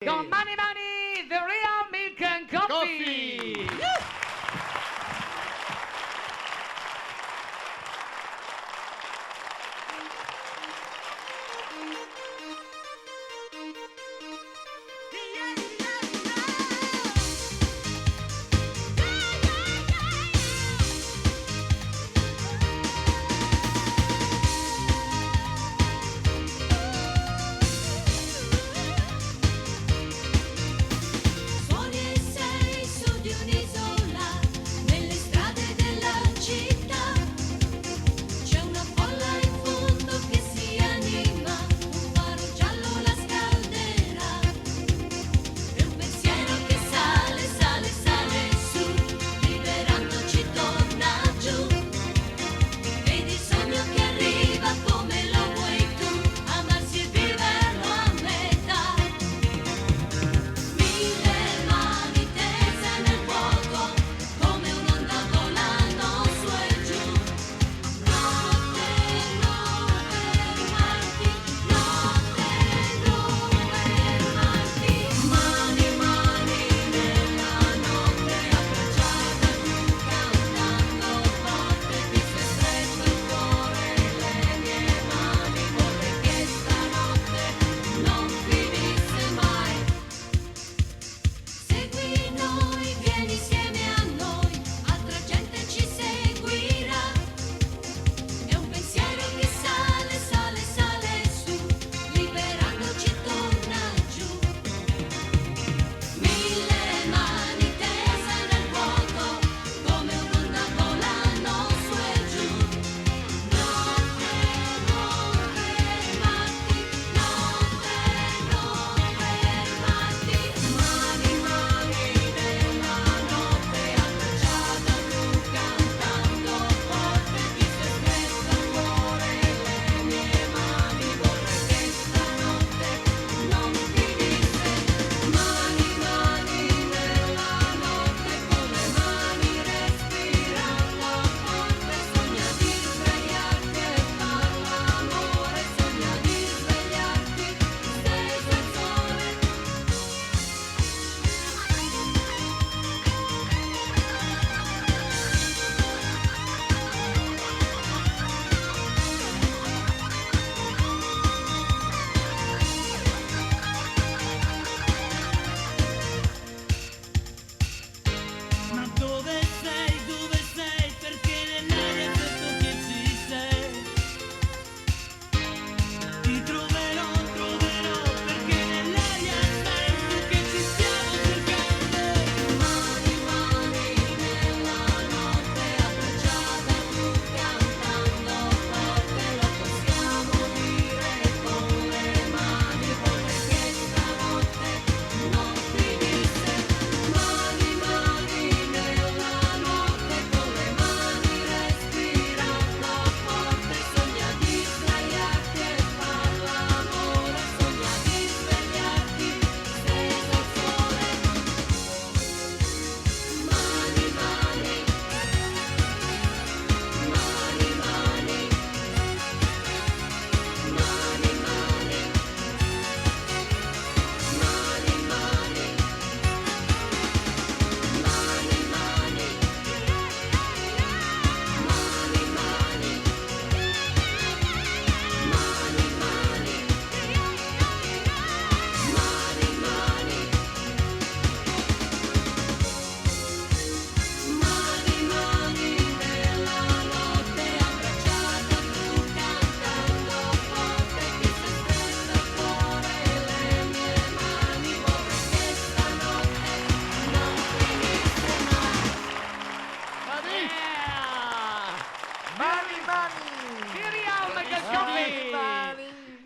Con Mani Mani, the real milk and coffee.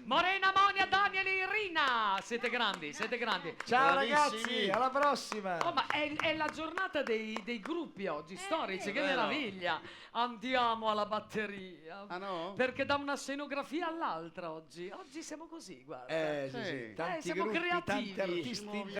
Morena, Monia, Daniel e Irina. Siete grandi, siete grandi. Ciao ragazzi, alla prossima. Oh, ma è la giornata dei gruppi oggi, storici, che meraviglia. Andiamo alla batteria. Ah no? Perché da una scenografia all'altra oggi siamo così, guarda. Sì. Tanti siamo gruppi, creativi. tanti artisti